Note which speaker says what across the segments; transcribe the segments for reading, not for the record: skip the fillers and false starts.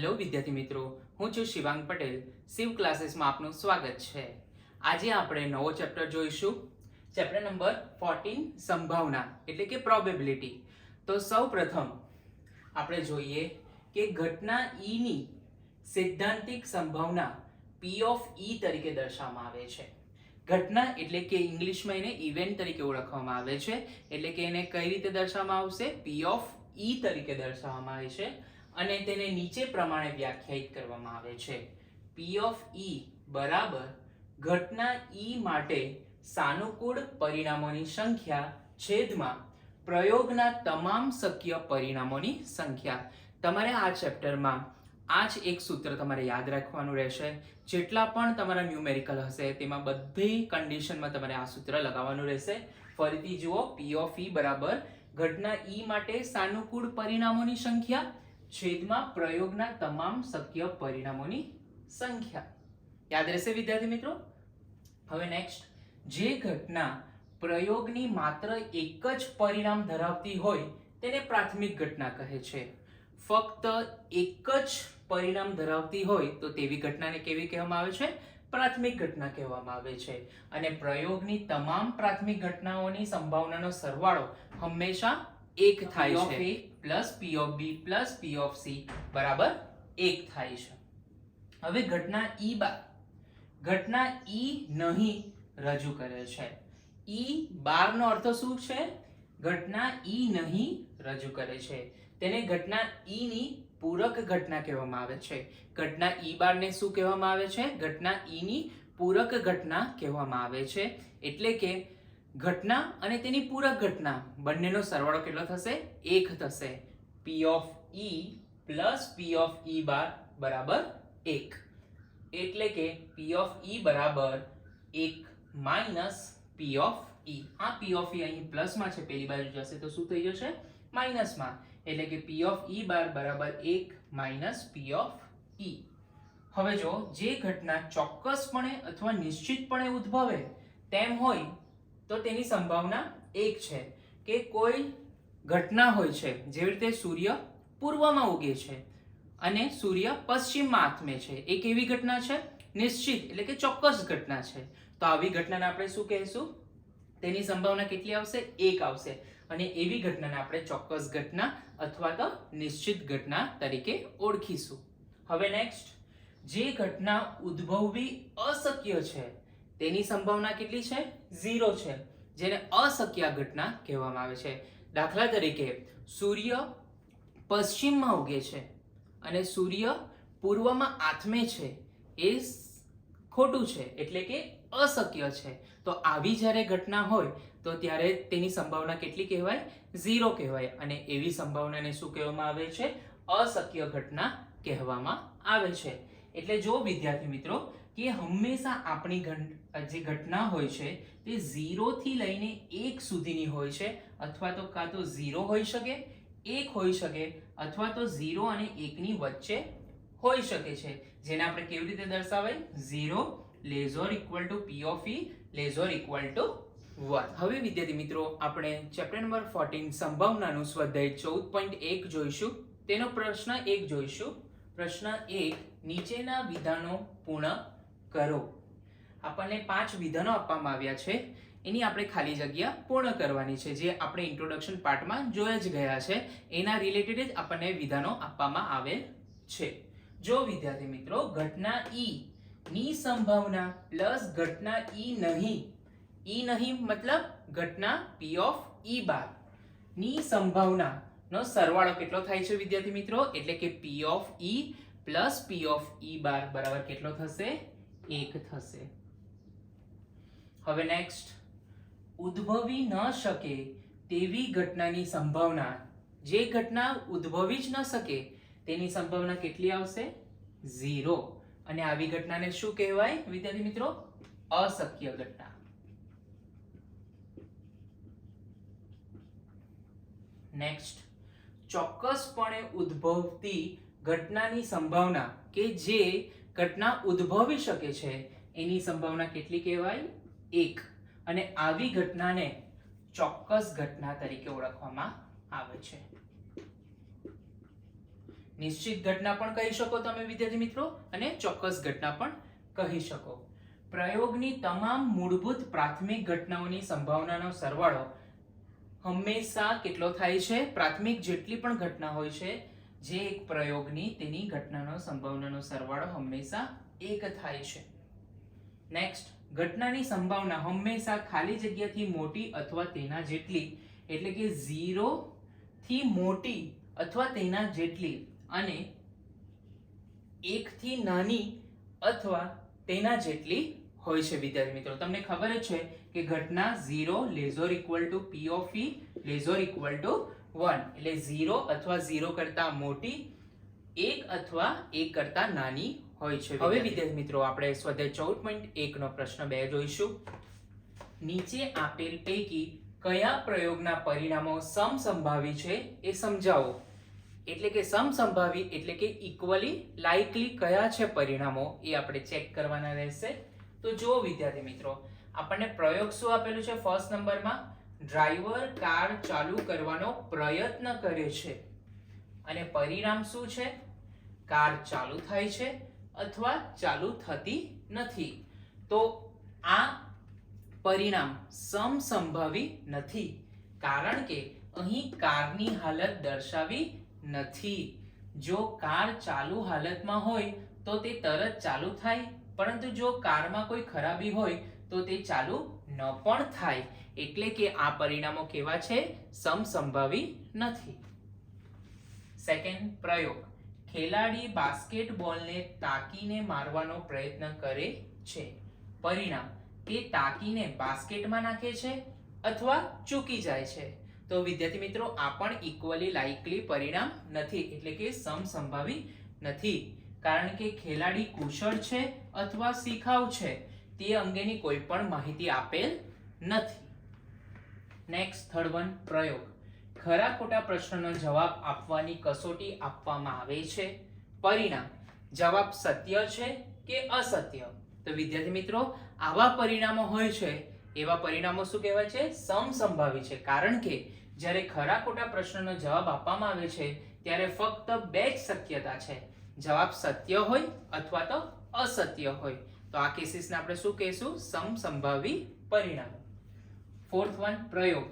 Speaker 1: Hello વિદ્યાર્થી મિત્રો, હું છું શિવાંગ પટેલ. શિવ ક્લાસીસમાં આપનું સ્વાગત છે. આજે આપણે નવો ચેપ્ટર જોઈશું, ચેપ્ટર નંબર 14, સંભાવના એટલે કે પ્રોબેબિલિટી. તો સૌ પ્રથમ આપણે જોઈએ કે ઘટના E ની સૈદ્ધાંતિક સંભાવના P ઓફ E તરીકે દર્શાવવામાં આવે છે. ઘટના એટલે કે ઇંગ્લિશમાં એને ઇવેન્ટ તરીકે ઓળખવામાં આવે છે, એટલે કે એને કઈ રીતે દર્શાવવામાં આવશે? P ઓફ E તરીકે દર્શાવવામાં આવે છે અને તેને નીચે પ્રમાણે વ્યાખ્યાયિત કરવામાં આવે છે. P ઓફ E બરાબર ઘટના E માટે સાનુકૂળ પરિણામોની સંખ્યા છેદમાં પ્રયોગના તમામ શક્ય પરિણામોની સંખ્યા. તમારે આ ચેપ્ટરમાં આ જ એક સૂત્ર તમારે યાદ રાખવાનું રહેશે. જેટલા પણ તમારા ન્યુમેરિકલ હશે તેમાં બધી કન્ડિશનમાં તમારે આ સૂત્ર લગાવવાનું રહેશે. ફરીથી જુઓ, P ઓફ E બરાબર ઘટના E માટે સાનુકૂળ પરિણામોની સંખ્યા છેદમાં પ્રયોગના તમામ શક્ય પરિણામોની સંખ્યા. યાદ રહેશે વિદ્યાર્થી મિત્રો? હવે નેક્સ્ટ, જે ઘટના પ્રયોગની માત્ર એક જ પરિણામ ધરાવતી હોય તેને પ્રાથમિક ઘટના કહે છે. ફક્ત એક જ પરિણામ ધરાવતી હોય તો તેવી ઘટનાને કેવી કહેવામાં આવે છે? પ્રાથમિક ઘટના કહેવામાં આવે છે. અને પ્રયોગની તમામ પ્રાથમિક ઘટનાઓની સંભાવનાનો સરવાળો હંમેશા 1 થાય છે. Plus P of B plus P of C બરાબર 1 થાય છે. હવે ઘટના E બાર ઘટના E નહીં રજૂ કરે છે. E બાર નો અર્થ શું છે? ઘટના E નહીં રજૂ કરે છે. તેને ઘટના E ની પૂરક ઘટના કહેવામાં આવે છે. ઘટના E બાર ને શું કહેવામાં આવે છે? ઘટના E ની પૂરક ઘટના કહેવામાં આવે છે. એટલે કે ઘટના અને તેની પૂરક ઘટના બંનેનો સરવાળો કેટલો થશે? 1 થશે. P of E plus P of E બાર બરાબર 1. એટલે કે P ઓફ E બરાબર 1 માઇનસ P ઓફ E. આ P ઓફ E અહીં પ્લસમાં છે, પેલી બાજુ જશે તો શું થઈ જશે? માઇનસમાં. એટલે કે P ઓફ E બાર બરાબર 1 માઇનસ P ઓફ E. હવે જો જે ઘટના ચોક્કસપણે અથવા નિશ્ચિતપણે ઉદ્ભવે તેમ હોય તો તેની સંભાવના 1 છે. કે કોઈ ઘટના હોય છે, જેવી રીતે સૂર્ય પૂર્વમાં ઉગે છે અને સૂર્ય પશ્ચિમમાં આથમે છે. એ કેવી ઘટના છે? નિશ્ચિત એટલે કે ચોક્કસ ઘટના છે. તો આવી ઘટનાને આપણે શું કહીશું? તેની સંભાવના કેટલી આવશે? 1 આવશે. અને એવી ઘટનાને આપણે ચોક્કસ ઘટના અથવા તો નિશ્ચિત ઘટના તરીકે ઓળખીશું. હવે નેક્સ્ટ, જે ઘટના ઉદ્ભવવી અશક્ય છે તેની સંભાવના કેટલી છે? 0 છે, જેને અશક્ય ઘટના કહેવામાં આવે છે. દાખલા તરીકે સૂર્ય પશ્ચિમમાં ઉગે છે અને સૂર્ય પૂર્વમાં આથમે છે, એ ખોટું છે એટલે કે અશક્ય છે. તો આવી જ્યારે ઘટના હોય તો ત્યારે તેની સંભાવના કેટલી કહેવાય? 0 કહેવાય. અને એવી સંભાવનાને શું કહેવામાં આવે છે? અશક્ય ઘટના કહેવામાં આવે છે. એટલે જો વિદ્યાર્થી મિત્રો કે હંમેશા આપણી જે ઘટના હોય છે તે 0 થી લઈને 1 સુધીની હોય છે, અથવા તો કાં તો 0 હોઈ શકે, 1 હોઈ શકે, અથવા તો 0 અને 1 ની વચ્ચે હોઈ શકે છે. જેને આપણે કેવી રીતે દર્શાવાય? 0 less or equal to P of E less or equal to 1. હવે વિદ્યાર્થી મિત્રો આપણે ચેપ્ટર નંબર 14 સંભાવનાનું સ્વાધ્યાય 14.1 જોઈશું. તેનો પ્રશ્ન 1 જોઈશું. પ્રશ્ન 1, નીચેના વિધાનો પૂર્ણ કરો. આપણને 5 વિધાનો આપવામાં આવ્યા છે, એની આપણે ખાલી જગ્યા પૂર્ણ કરવાની છે. જે આપણે ઇન્ટ્રોડક્શન પાર્ટમાં જોઈ જ ગયા છે, એના રિલેટેડ જ આપણને વિધાનો આપવામાં આવેલ છે. જો વિદ્યાર્થી મિત્રો ઘટના E ની સંભાવના પ્લસ ઘટના E નહીં મતલબ ઘટના P ઓફ E બાર ની સંભાવના નો સરવાળો કેટલો થાય છે વિદ્યાર્થી મિત્રો? એટલે કે P of E plus P of E બાર બરાબર કેટલો થશે? 1 થશે. હવે નેક્સ્ટ, ઉદ્ભવી ન શકે તેવી ઘટનાની સંભાવના, જે ઘટના ઉદ્ભવી જ ન શકે તેની સંભાવના કેટલી આવશે? 0. અને આવી ઘટનાને શું કહેવાય વિદ્યાર્થી મિત્રો? અશક્ય ઘટના. નેક્સ્ટ, ચોક્કસપણે ઉદ્ભવતી ઘટનાની સંભાવના કે જે ઘટના ઉદ્ભવી શકે છે એની સંભાવના કેટલી કહેવાય? 1. અને આવી ઘટનાને ચોક્કસ ઘટના તરીકે ઓળખવામાં આવે છે. નિશ્ચિત ઘટના પણ કહી શકો તમે વિદ્યાર્થી મિત્રો, અને ચોક્કસ ઘટના પણ કહી શકો. પ્રયોગની તમામ મૂળભૂત પ્રાથમિક ઘટનાઓની સંભાવનાનો સરવાળો હંમેશા કેટલો થાય છે? પ્રાથમિક જેટલી પણ ઘટના હોય છે જે એક પ્રયોગની, તેની ઘટનાનો સંભાવનાનો સરવાળો હંમેશા 1 થાય છે. નેક્સ્ટ, ઘટનાની સંભાવના હંમેશા ખાલી જગ્યાથી મોટી અથવા તેના જેટલી, એટલે કે 0 થી મોટી અથવા તેના જેટલી અને 1 થી નાની અથવા તેના જેટલી હોય છે. વિદ્યાર્થી મિત્રો, તમને ખબર જ છે કે ઘટના 0 less or equal to p of e less or equal to 1, એટલે 0 અથવા 0 કરતા મોટી, 1 અથવા 1 કરતા નાની હોય છે. હવે વિદ્યાર્થી મિત્રો, આપણે સ્વાધ્યાય 14.1 નો પ્રશ્ન 2 જોઈશું. નીચે આપેલ પૈકી કયા પ્રયોગના પરિણામો સમસંભાવી છે એ સમજાવો. એટલે કે સમસંભાવી એટલે કે ઇક્વલી લાઇકલી કયા છે પરિણામો, એ આપણે ચેક કરવાના રહેશે. તો જુઓ વિદ્યાર્થી મિત્રો, આપણને પ્રયોગ શું આપેલું છે? ફર્સ્ટ નંબરમાં ડ્રાઈવર કાર ચાલુ કરવાનો પ્રયત્ન કરે છે અને પરિણામ શું છે? કાર ચાલુ થાય છે અથવા ચાલુ થતી નથી. તો આ પરિણામ સમસંભાવી નથી, કારણ કે અહીં કારની હાલત દર્શાવી નથી. જો કાર ચાલુ હાલતમાં હોય તો તે તરત ચાલુ થાય, પરંતુ જો કારમાં કોઈ ખરાબી હોય તો તે ચાલુ ન પણ થાય. એટલે કે આ પરિણામો કેવા છે? સમસંભાવી નથી. સેકન્ડ પ્રયોગ, ખેલાડી બાસ્કેટબોલને તાકીને મારવાનો પ્રયત્ન કરે છે. પરિણામ, તે તાકીને બાસ્કેટમાં નાખે છે અથવા ચૂકી જાય છે. તો વિદ્યાર્થી મિત્રો, આ પણ ઇક્વલી લાઇકલી પરિણામ નથી, એટલે કે સમસંભાવી નથી, કારણ કે ખેલાડી કુશળ છે અથવા શિખાઉ છે તે અંગેની કોઈ પણ માહિતી આપેલ નથી. નેક્સ્ટ, થર્ડ વન પ્રયોગ, ખરા ખોટા પ્રશ્નનો જવાબ આપવાની કસોટી આપવામાં આવે છે. પરિણામ, જવાબ સત્ય છે કે અસત્ય. તો વિદ્યાર્થી મિત્રો, આવા પરિણામો હોય છે, એવા પરિણામો શું કહેવાય છે? સમસંભાવી છે, કારણ કે જ્યારે ખરા ખોટા પ્રશ્નનો જવાબ આપવામાં આવે છે ત્યારે ફક્ત 2 જ શક્યતા છે, જવાબ સત્ય હોય અથવા તો અસત્ય હોય. તો આ કેસીસને આપણે શું કહીશું? સમસંભાવી પરિણામો. ફોર્થ વન પ્રયોગ,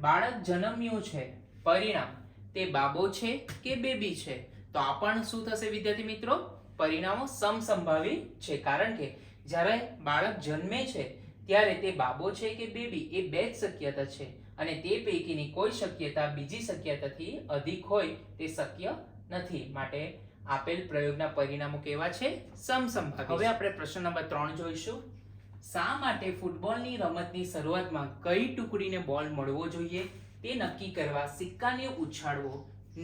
Speaker 1: બાળક જન્મ્યું છે. પરિણામ, તે બાબો છે કે બેબી છે. તો આ પણ શું થશે વિદ્યાર્થી મિત્રો? પરિણામો સમસંભાવી છે, કારણ કે જ્યારે બાળક જન્મે છે ત્યારે તે બાબો છે કે બેબી, એ 2 જ શક્યતા છે અને તે પૈકીની કોઈ શક્યતા બીજી શક્યતાથી અધિક હોય તે શક્ય નથી. માટે આપેલ પ્રયોગના પરિણામો કેવા છે? સમસંભાવી. હવે આપણે પ્રશ્ન નંબર 3 જોઈશું. શા માટે ફૂટબોલની રમતની શરૂઆતમાં કઈ ટુકડીને બોલ મળવો જોઈએ તે નક્કી કરવા સિક્કાને ઉછાળવો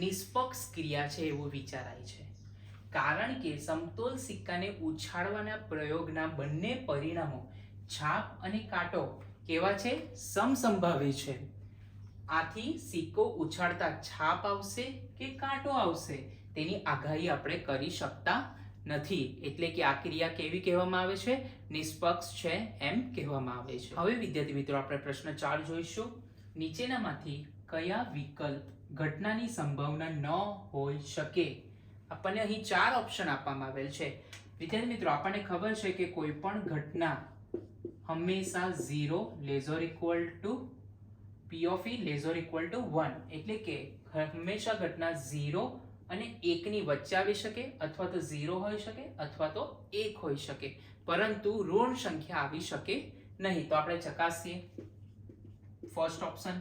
Speaker 1: નિષ્પક્ષ ક્રિયા છે એવું વિચારાય છે. કારણ કે સમતોલ સિક્કાને ઉછાળવાના પ્રયોગના બંને પરિણામો, છાપ અને કાંટો, કેવા છે? સમસંભાવી છે. આથી સિક્કો ઉછાળતા છાપ આવશે કે કાંટો આવશે તેની આગાહી આપણે કરી શકતા નથી. એટલે કે આ ક્રિયા કેવી કહેવામાં આવે છે? નિષ્પક્ષ છે એમ કહેવામાં આવે છે. હવે વિદ્યાર્થી મિત્રો, આપણે પ્રશ્ન 4 જોઈશું. નીચેનામાંથી કયા વિકલ્પ ઘટનાની સંભાવના ન હોઈ શકે? આપણને અહીં 4 ઓપ્શન આપવામાં આવેલ છે. વિદ્યાર્થી મિત્રો, આપણને ખબર છે કે કોઈ પણ ઘટના હંમેશા 0 less or equal to p of e less or equal to 1, એટલે કે હંમેશા ઘટના 0 અને 1 ની વચ્ચે આવી શકે, અથવા તો 0 હોઈ શકે અથવા તો 1 હોઈ શકે, પરંતુ ઋણ સંખ્યા આવી શકે નહીં. તો આપણે ચકાસીએ. ફર્સ્ટ ઓપ્શન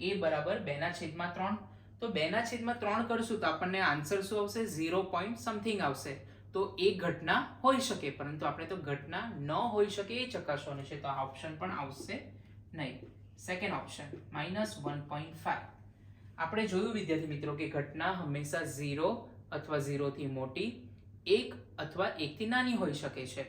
Speaker 1: a બરાબર 2/3. તો 2/3 કરશું તો આપણને આન્સર શું આવશે? 0 પોઈન્ટ સમથિંગ આવશે. તો એક ઘટના હોઈ શકે, પરંતુ આપણે તો ઘટના ન હોઈ શકે એ ચકાસવાનું છે, તો આ ઓપ્શન પણ આવશે નહીં. Second option -1.5. આપણે જોયું વિદ્યાર્થી મિત્રો કે ઘટના હંમેશા 0 અથવા 0 થી મોટી, 1 અથવા 1 થી નાની હોઈ શકે છે,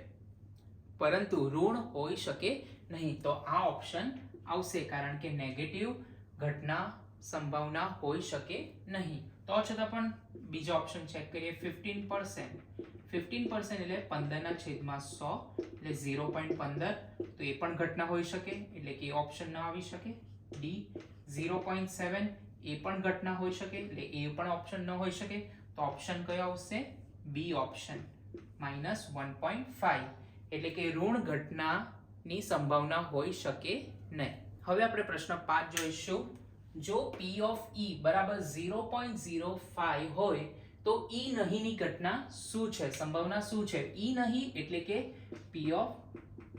Speaker 1: પરંતુ ઋણ હોઈ શકે નહીં. તો આ ઓપ્શન આવશે, કારણ કે નેગેટિવ ઘટના સંભાવના હોઈ શકે નહીં. તો છતાં પણ બીજો ઓપ્શન ચેક કરીએ. 15% 15% એટલે 15/100 એટલે 0.15. તો એ પણ ઘટના હોઈ શકે, એટલે કે ઓપ્શન ન આવી શકે. ડી 0.7 એ પણ ઘટના હોઈ શકે, એટલે એ પણ ઓપ્શન ન હોઈ શકે. તો ઓપ્શન કયો આવશે? બી ઓપ્શન, -1.5, એટલે કે ઋણ ઘટનાની સંભાવના હોઈ શકે નહીં. હવે આપણે પ્રશ્ન 5 જોઈશું. જો P of E બરાબર 0.05 હોય તો E નહીંની ઘટના શું છે? સંભાવના શું છે? E નહીં એટલે કે P of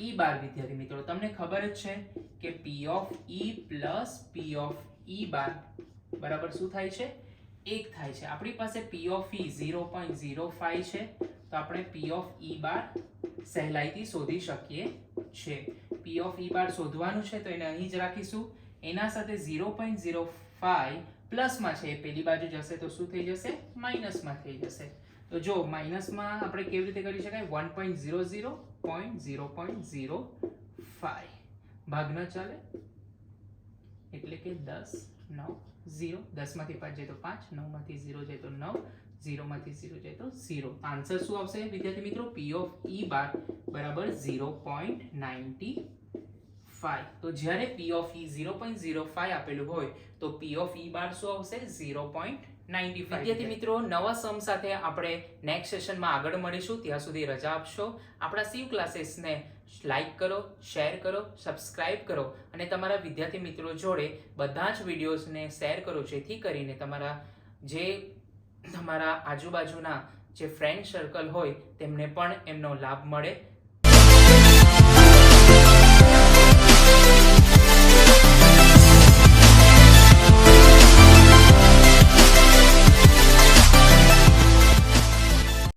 Speaker 1: E બાર. વિદ્યાર્થી મિત્રો, તમને ખબર જ છે કે P of E plus P of E બાર બરાબર શું થાય છે? 1 થાય છે. આપણી પાસે P of E 0.05 છે, તો આપણે P of E બાર સહેલાઈથી શોધી શકીએ છીએ. P of E બાર શોધવાનું છે તો એને અહીં જ રાખીશું. એના સાથે 0.05 પ્લસમાં છે, એ પેલી બાજુ જશે તો શું થઈ જશે? માઇનસમાં થઈ જશે. તો જો માઇનસમાં આપણે કેવી રીતે કરી શકાય? 1.00 0.05 ભાગ ન ચાલે એટલે કે 10 9 0. 10 માંથી 5 જાય તો 5, 9 માંથી 0 જાય તો 9, 0 માંથી 0 જાય તો 0. આન્સર શું આવશે વિદ્યાર્થી મિત્રો? P of E બાર બરાબર 0.95. તો જ્યારે P of E 0.05 આપેલું હોય તો P of E બાર શું આવશે? 0.95. વિદ્યાર્થી મિત્રો, નવા સમ સાથે આપણે નેક્સ્ટ સેશનમાં આગળ મળીશું. ત્યાં સુધી રજા આપશો. આપણા શિવ ક્લાસીસને લાઈક કરો, શેર કરો, સબસ્ક્રાઇબ કરો અને તમારા વિદ્યાર્થી મિત્રો જોડે બધા જ વિડીયોઝને શેર કરો, જેથી કરીને તમારા આજુબાજુના જે ફ્રેન્ડ સર્કલ હોય તેમને પણ એમનો લાભ મળે.